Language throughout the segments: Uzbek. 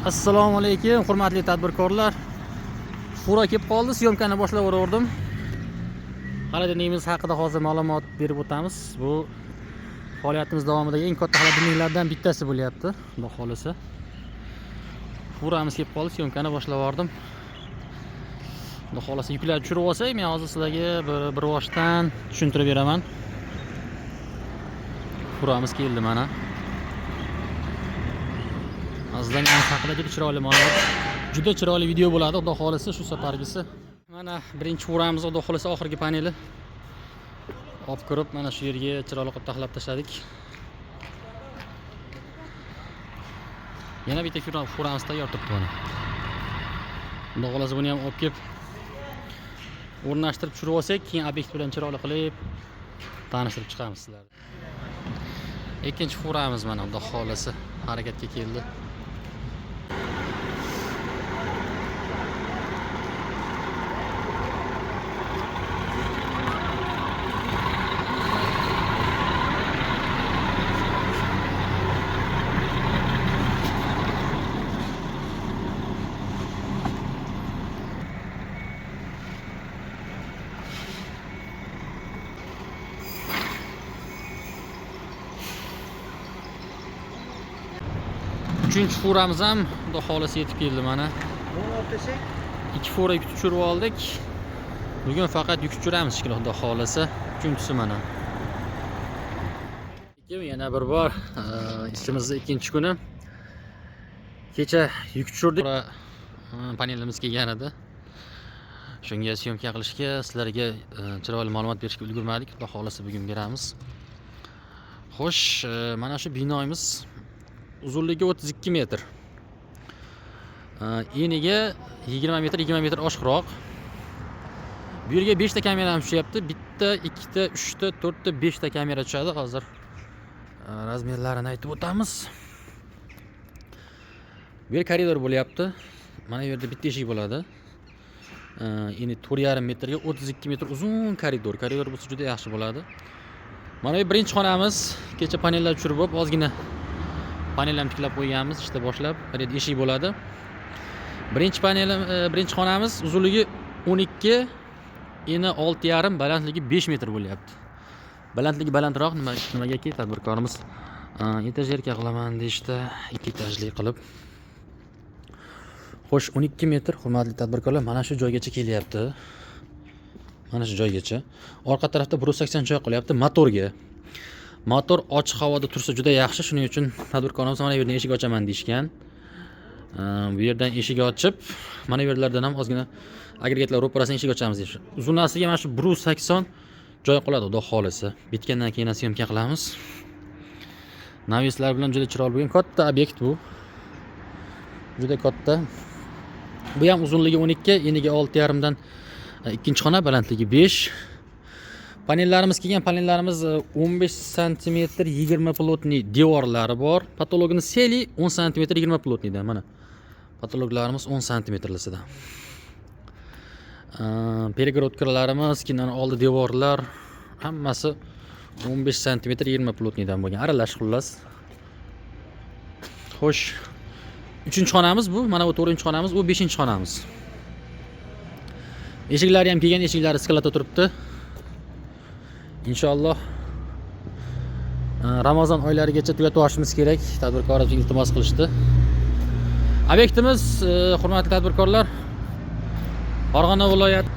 Assalomu alaykum, hurmatli tadbirkorlar. Fura kelib qoldi, syomkani boshlaverdim. Xolodilnikimiz haqida hozir ma'lumot berib o'tamiz. Bu faoliyatimiz davomidagi eng katta xolodilniklardan bittasi bo'lyapti, xudo xolisa. Furamiz kelib qoldi, syomkani boshlaverdim. Xudo xolisa yuklar tushirib olsak, men hozir sizlarga bir boshdan tushuntirib beraman. Furamiz keldi mana. Azdan haqida juda chiroyli ma'lumot, juda chiroyli video bo'ladi, xudo xolisa shu safargisi. Mana birinchi furamiz, xudo xolisa oxirgi paneli olib kirib, mana shu yerga chiroyli qilib taxlab tashladik. Yana bitta furamiz tayyor turibdi mana. Xudo xolisa buni ham olib kelib o'rnashtirib tushirib olsak, keyin obyekt bilan chiroyli qilib tanishtirib chiqamiz sizlarga. Ikkinchi furamiz mana xudo xolisa harakatga keldi. Üçüncü furamiz ham xudo xolisa yetib keldi mana. Ikki fura yuk tushirib oldik. Bugun faqat yuk tushiramiz shekilli, xudo xolisa. Uchinchisi mana. Yana bir bor ishimizning ikkinchi kuni. Kecha yuk tushirdik. Panelimiz kelgan edi. Shunga syomka qilishga, sizlarga chiroyli ma'lumot berishga ulgurmadik. Xudo xolisa bugun beramiz. Xo'sh, mana shu binoyimiz uzunligi 32 metr. Eniga 20 metr oshiqroq. Bu yerga 5 ta kamera ham tushyapti. Bitta, 2 ta, 3 ta, 4 ta, 5 ta kamera tushadi. Hozir razmerlarini aytib o'tamiz. Bu yer koridor bo'lyapti. Mana bu yerda bitta eshik bo'ladi. Endi 4,5 metrga 32 metr uzun koridor. Koridor bo'lsa juda yaxshi bo'ladi. Mana bu birinchi xonamiz. Kecha panellar tushirib bo'lib, ozgina panel ham tiklab qo'yganmiz, işte boshlab. Bu yerda eshik bo'ladi. Birinchi xonamiz uzunligi 12, eni 6,5, balandligi 5 metr bo'lyapti. Balandligi balandroq, nimagaki tadbirkorimiz etajerka qilaman deyishdi, 2 etajli qilib. Xo'sh, 12 metr, hurmatli tadbirkorlar, mana shu joygacha kelyapti. Mana shu joygacha. Orqa tarafda 180 joy qolyapti motorga. Motor ochiq havoda tursa juda yaxshi, shuning uchun tadbirkorimiz mana bu yerdan eshik ochaman deyishgan. Bu yerdan eshik ochib, mana bu yerlardan ham ozgina agregatlar ro'parasidan eshik ochamiz deyishdi. Uzunlasiga mana shu 180 joy qoladi, xudo xolisa. Bitgandan keyin syomka qilamiz. Navislar bilan juda chiroyli bo'lgan katta obyekt bu. Juda katta. Bu ham uzunligi 12, eniga 6,5 dan ikkinchi xona, balandligi 5. Panellarimiz kelgan, panellarimiz 15 cm 20 plotni devorlari bor. Patologini seli 10 cm 20 plotnidan mana. Patologlarimiz 10 cm-lisida. Перегородкаlarimiz, keyin oldi devorlar hammasi 15 cm 20 plotnidan bo'lgan. Aralash xullas. Xo'sh, 3-xonamiz bu. Mana bu 4-xonamiz, u 5-xonamiz. Eshiklari ham kelgan, eshiklari skalada turibdi. İnşallah Ramazon oylarigacha tugatib olishimiz kerak. Tadbirkorlar iltimos qilishdi. Obyektimiz, hurmatli tadbirkorlar, Farg'ona viloyat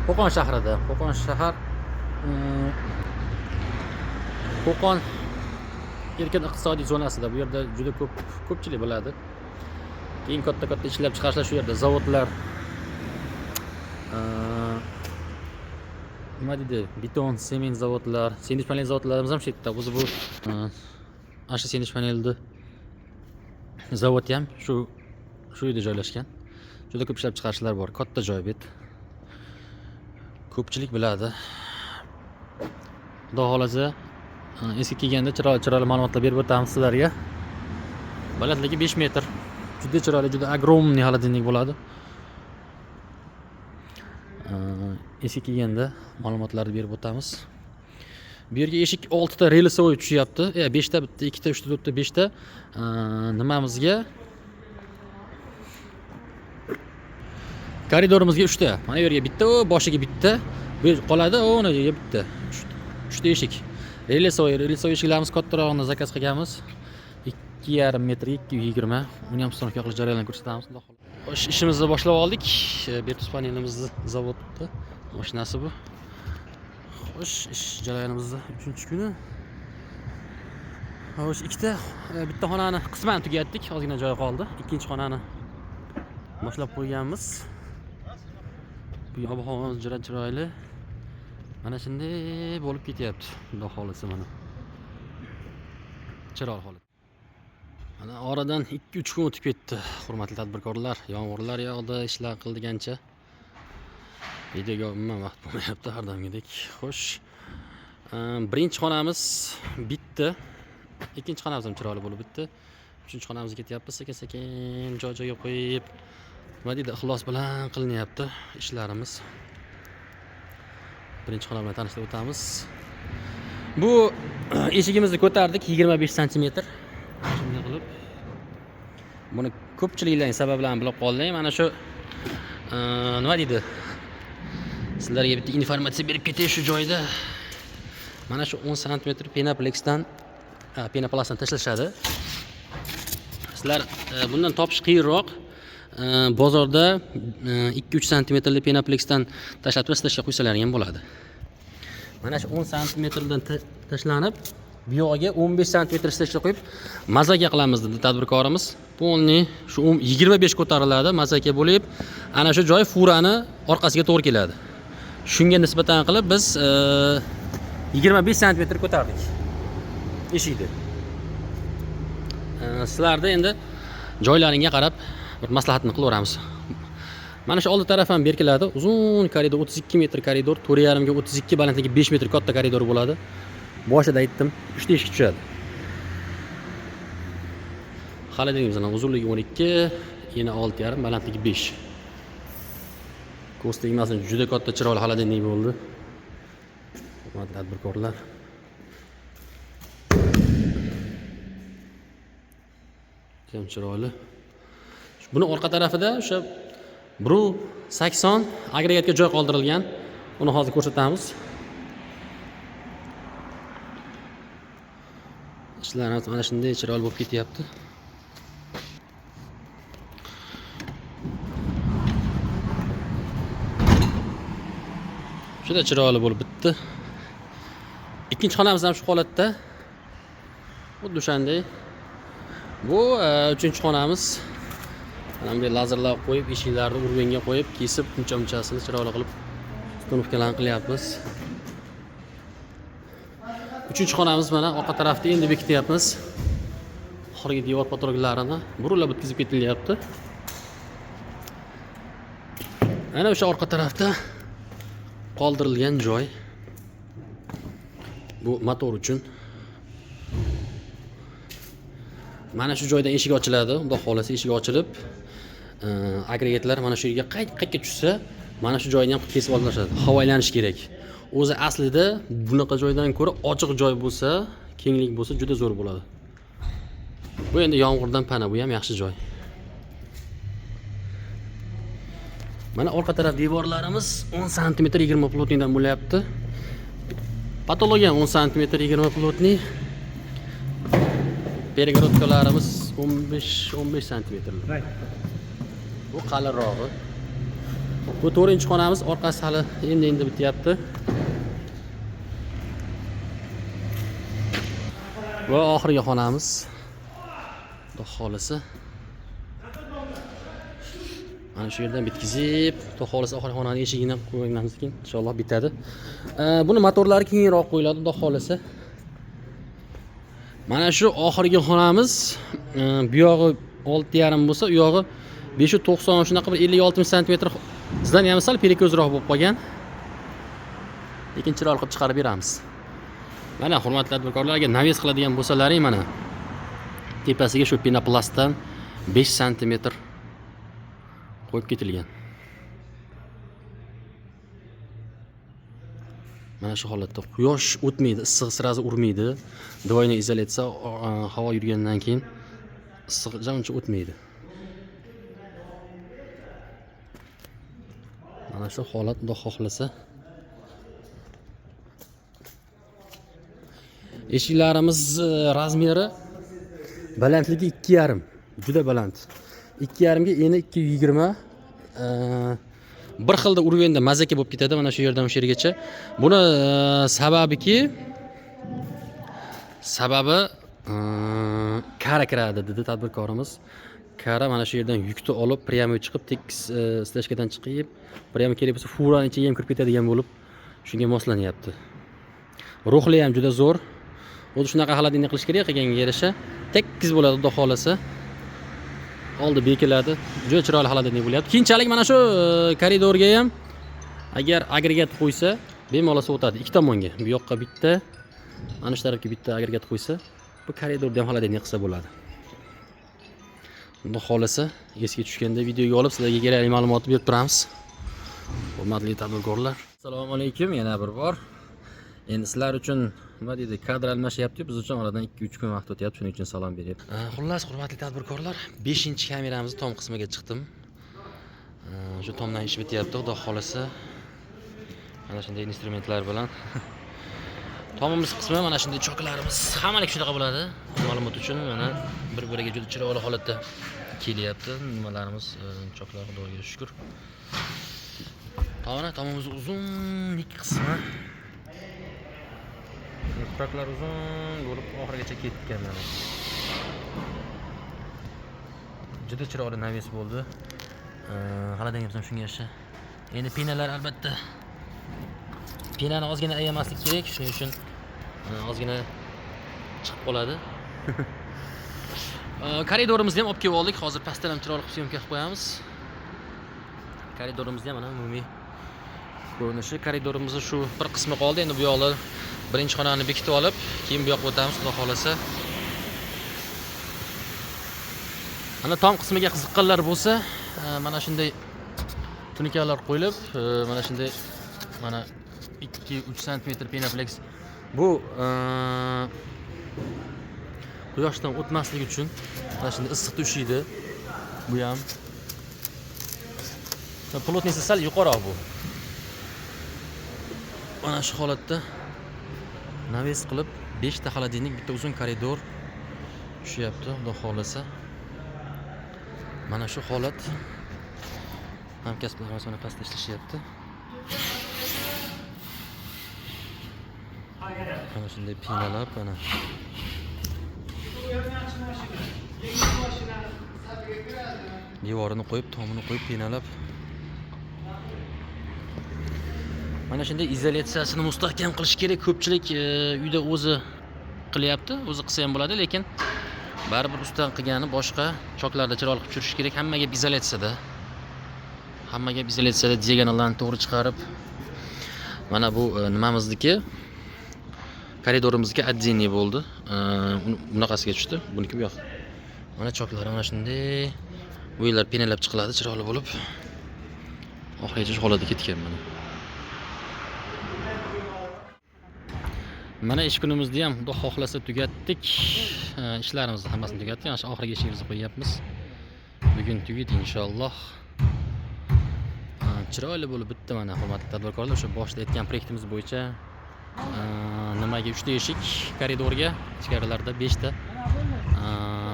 Qo'qon shahrida. Qo'qon shahar Qo'qon erkin iqtisodiy zonasida. Bu yerda juda ko'pchilik biladi. Eng katta ishlab chiqarishlar shu yerda, zavodlar, nima deydi, beton, sement zavodlar, sendviç panel zavodlarimiz ham shu yerda. O'zi bu asha sendviç panelni zavod ham shu yerda joylashgan. Juda ko'p ishlab chiqarishlar bor, katta joy bet. Ko'pchilik biladi. Xudo xolisa eski kelganda chiroyli ma'lumotlar berib o'tamiz sizlarga. Balandligi 5 metr. Juda chiroyli, juda огромный xolodilnik bo'ladi. Eski kelganda ma'lumotlarni berib o'tamiz. Bu yerga eshik 6 ta relsovoy tushyapti. 5 ta, bitta, 2 ta, 3 ta, 4 ta, 5 ta nimamizga Koridorimizga 3 ta. Mana bu yerga bitta, o boshiga bitta. Bu qoladi, o'na yerga bitta. 3 ta eshik. Relissoy eshiklarimiz kattarog'ini zakaz qilganmiz. 2,5 metrga 220. Uni ham uстановка qilish jarayonlarini ko'rsatamiz. Xo'sh, ishimizni boshlab oldik. Bertus panelimizni zavodda mashinasi bu. Xo'sh, ish jarayonimizda 3-kuni. Xo'sh, bitta xonani qisman tugatdik, ozgina joy qoldi. Ikkinchi xonani boshlab qo'yganmiz. Bu ob-havomiz juda chiroyli. Mana shunday bo'lib ketyapti. Xudo xolisa mana. Chiroyli holat. Mana oradan 2-3 kun o'tib ketdi. Hurmatli tadbirkorlar, yomg'irlar yog'di, ishlar qildigancha. Videoga umuman vaqt bo'lmayapti har doimgidek. Xo'sh, birinchi xonamiz bitdi. Ikkinchi xonamiz ham chiroyli bo'lib bitdi. Uchinchi xonamizga ketyapmiz. Sekin-sekin joy-joyga qo'yib, nima deydi, ixlos bilan qilinyapti ishlarimiz. Birinchi xona bilan tanishib o'tamiz. Bu eshigimizni ko'tardik 25 sm. Shunday qilib. Buni ko'pchiliklarning sabablarini bilib qoldim. Mana shu nima deydi? Sizlarga bitta informatsiya berib ketay shu joyda. Mana shu 10 sm penoplastdan tashlashadi. Sizlar bundan topish qiyinroq. Bozorda 2-3 sm penoplastdan tashlab tashlashga qo'ysalar ham bo'ladi. Mana shu 10 sm dan tashlanib, bu yog'iga 15 sm tashlashga qo'yib, mazaka qilamiz dedi tadbirkorimiz. Polni shu 25 ko'tariladi, mazaka bo'lib, ana shu joy furani orqasiga to'g'ri keladi. Shunga nisbatan qilib biz 25 sm ko'tardik eshikni. Sizlarda endi joylaringga qarab bir maslahatni qilaveramiz. Mana shu oldi taraf ham berkiladi. Uzun koridor 32 metr koridor, 4,5 ga 32, balandligi 5 metr katta koridor bo'ladi. Boshida aytdim, 3 ta eshik tushadi. Xolodilnikimizning uzunligi 12, eni 6,5, balandligi 5. Ko'z tegmasin, juda katta chiroyli xolodilnik bo'ldi. Hurmatli tadbirkorlar. Ham chiroyli. Buni orqa tarafida o'sha Bru 80 agregatga joy qoldirilgan. Uni hozir ko'rsatamiz. Ishlarimiz mana shunday chiroyli bo'lib ketyapti. Juda chiroyli bo'lib bitdi. Ikkinchi xonamiz ham shu holatda. Xuddi o'shanday. Bu 3-xonamiz. Mana bunday lazerlar qo'yib, eshiklarni urvenga qo'yib, kesib, uncha-unchasini chiroyli qilib uстановкаларын qilyapmiz. 3-xonamiz mana orqa tarafda endi bekityapmiz. Oxirgi devor patroklarini burunlab bitkizib ketilyapti. Ana o'sha orqa tarafda qoldirilgan joy. Bu motor uchun. Mana shu joydan eshik ochiladi. Xudo xolasa eshik ochilib, agregatlar mana shu yerga qaytga tushsa, mana shu joyni ham kesib olishadi. Havo aylanish kerak. O'zi aslida bunaqa joydan ko'ra ochiq joy bo'lsa, kenglik bo'lsa juda zo'r bo'ladi. Bu endi yomg'irdan pana, bu ham yaxshi joy. Mana orqa taraf devorlarimiz 10 sm 20 plotnidan bo'lyapti. Patologiya 10 sm 20 plotni. Перегородкаларimiz 15 sm. Bu qalinrog'i. Bu 4-xonamiz, orqasi hali endi bityapti. Va oxirgi xonamiz. Xudo xolisa. Mana shu yerdan bitkizib, xudo xolisa oxirgi xonaning eshigini qo'yganimiz keyin inshaalloh bitadi. Buni motorlari keyinroq qo'yiladi, xudo xolisa. Mana shu oxirgi xonamiz, bu yog'i 6,5 bo'lsa, u yog'i 590 shunaqa bir 50-60 sm. Sizdan ham sal perekozroq bo'lib qolgan. Lekin chiroyli qilib chiqarib beramiz. Mana hurmatli tadbirkorlarga naves qiladigan bo'lsalaring, mana tepasiga shu penoplastdan 5 sm qo'yib ketilgan. Mana shu holatda quyosh o'tmaydi, issiq sirazi urmaydi. Doyni izolyatsiya havo yurgandan keyin issiq uncha o'tmaydi. Mana shu holat xudo xohlasa. Eshiklarimiz razmeri balandligi 2,5. Juda baland. 2,5 ga eni 220. Bir xilda urganda mazaki bo'lib ketadi mana shu yerdan o'sha yergacha. Buni sababi kara kiradi dedi tadbirkorimiz. Kara mana shu yerdan yukni olib, pryamoy chiqib, tekis stashkadan chiqib, pryamoy kelib bo'lsa furani ichiga ham kirib ketadigan bo'lib, shunga moslanyapti. Ruhli ham juda zo'r. O'zi shunaqa holatni qilish kerak qilganga yarasha tekis bo'ladi, xudo xolasa. Oldi bekiladi. Juda chiroyli holatda bo'lyapti. Keyinchalik mana shu koridorga ham agar agregat qo'ysa, bemalol o'tadi ikki tomonga. Bu yoqqa bitta, mana shu tarafga bitta agregat qo'ysa, bu koridorda ham holatda qilsa bo'ladi. Xudo xolasa, esga tushganda videoga olib sizlarga kerakli ma'lumotni berib turamiz. Hurmatli tadbirkorlar, assalomu alaykum yana bir bor. Endi sizlar uchun nima deydi, kadr almashyapti, biz uchun oradan 2-3 kun vaqt o'tyapti, shuning uchun salom beryapti. Xullas, hurmatli tadbirkorlar, 5-kameramizni tom qismiga chiqdim. Shu tomdan ish bityapti, xudo xolasa. Mana shunday instrumentlar bilan. Tomimiz qismi mana shunday choklarimiz hammalik shunaqa bo'ladi. Ma'lumot uchun mana bir-biriga juda chiroyli holatda kelyapti. Nimalarimiz, choklar xudoga shukr. Tomimiz uzunlik qismi. Choklar uzun bo'lib oxirigacha ketgan mana. Juda chiroyli naves bo'ldi. Haladan ham shunga yarasha. Endi pinalar albatta. Pinani ozgina ayamaslik kerak, shuning uchun ozgina chiqib qoladi. Koridorimizni ham olib kelib oldik. Hozir pastdan ham chiroyli qilib syomka qilib qo'yamiz. Koridorimizni ham mana umumiy ko'rinishi. Koridorimizni shu bir qismi qoldi. Endi bu yoqlar birinchi xonani bekitib olib, keyin bu yoqqa o'tamiz, xudo xolasa. Ana tom qismiga qiziqqanlar bo'lsa, mana shunday tunikalar qo'yilib, mana shunday mana 2-3 sm Pinaplex. Bu quyoshdan o'tmasligi uchun mana shunday issiqda ushlaydi. Bu ham plotnisi sal yuqoriroq bu. Mana shu holatda naves qilib 5 ta xolodilnik, bitta uzun koridor tushyapti, xudo xolasa. Mana shu holat hamkasblarimiz mana pastda ishlashyapti. Mana shunday pinalar mana. Devorini qo'yib, tomini qo'yib pinalab. Mana shunday izolyatsiyasini mustahkam qilish kerak. Ko'pchilik uyda o'zi qilyapti, o'zi qilsa ham bo'ladi, lekin baribir ustidan qilgani boshqa choklarda chiroyli qilib tushirish kerak. Hamma gap izolyatsiyada. Hamma gap izolyatsiyada diagonallarni to'g'ri chiqarib. Mana bu nimamizniki koridorimizga отдельный bo'ldi. Bunaqasiga tushdi. Buniki bu yoq. Mana choklari mana shunday bu yerlar pinalab chiqiladi, chiroyli bo'lib. Oxirigacha holatga ketgan mana. Mana ish kunimizni ham xudo xohlasa tugatdik. Ishlarimizni hammasini tugatdik. Mana shu oxirgi ishimizni qo'yapmiz. Bugun tugaydi inshaalloh. Chiroyli bo'lib bitdi mana hurmatli tadbirkorlar. O'sha boshda aytgan proyektimiz bo'yicha nimaga 3 ta eshik, koridorga, ichkarilarda 5 ta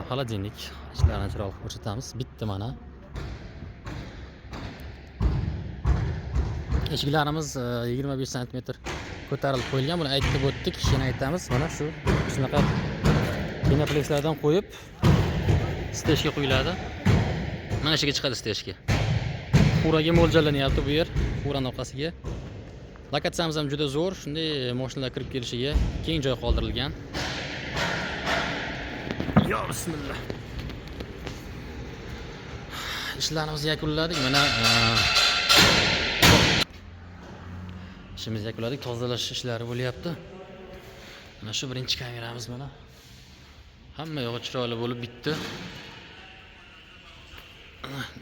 xolodilnik. Ishlarini chiroyli qilib ko'rsatamiz. Bitti mana. Eshiklarimiz 25 sm ko'tarilib qo'yilgan. Buni aytib o'tdik, yana aytamiz. Mana shu shunaqa pinaplexlardan qo'yib steshga qo'yiladi. Mana shu yerga chiqadi steshga. Furaga mo'ljallanyapti bu yer, furaning orqasiga. Lokatsiyamiz ham juda zo'r, shunday mashinalar kirib kelishiga keng joy qoldirilgan. Yo bismillah. Ishlarimizni yakunladik. Mana ishimizni yakunladik. Tozalash ishlari bo'lyapti. Mana shu birinchi kameramiz mana. Hamma yog'i chiroyli bo'lib bitdi.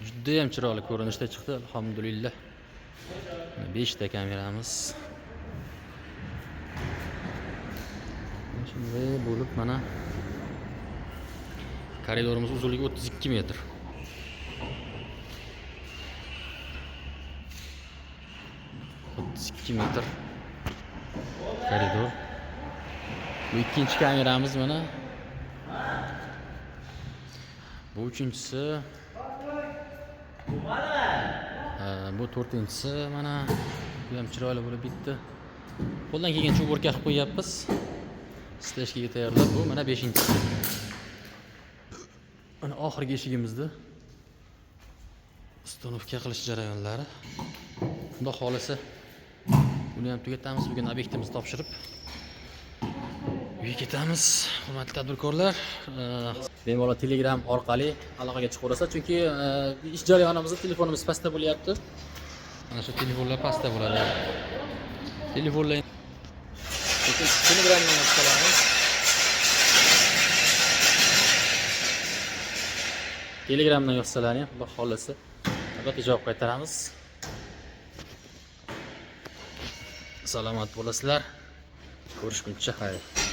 Juda ham chiroyli ko'rinishda chiqdi, alhamdulillah. 5 ta kameramiz. Shunday bo'lib mana koridorimiz uzunligi 32 metr. 32 metr koridor. Bu ikkinchi kameramiz mana. Bu uchinchisi. Bu to'rtinchisi mana. Bu ham chiroyli bo'lib bitdi. Qo'ldan kelgancha o'rka qilib qo'yapmiz. Steshkaga tayyorlab. Bu mana 5-inchisi. Mana oxirgi eshigimizda ustanovka qilish jarayonlari. Xudo xolisa buni ham tugatamiz. Bugun obyektimizni topshirib uyga ketamiz. Hurmatli tadbirkorlar, bemalol Telegram orqali aloqaga chiqaverasiz, chunki ish jarayonimizda telefonimiz pastda bo'lyapti. Mana shu telefonlar pastda bo'ladi. Telefonlar Telegramdan yozsangiz, Telegramdan yozsalaring, Xudo xolisa albatta javob qaytaramiz. Salomat bo'lasizlar. Ko'rishguncha xayr.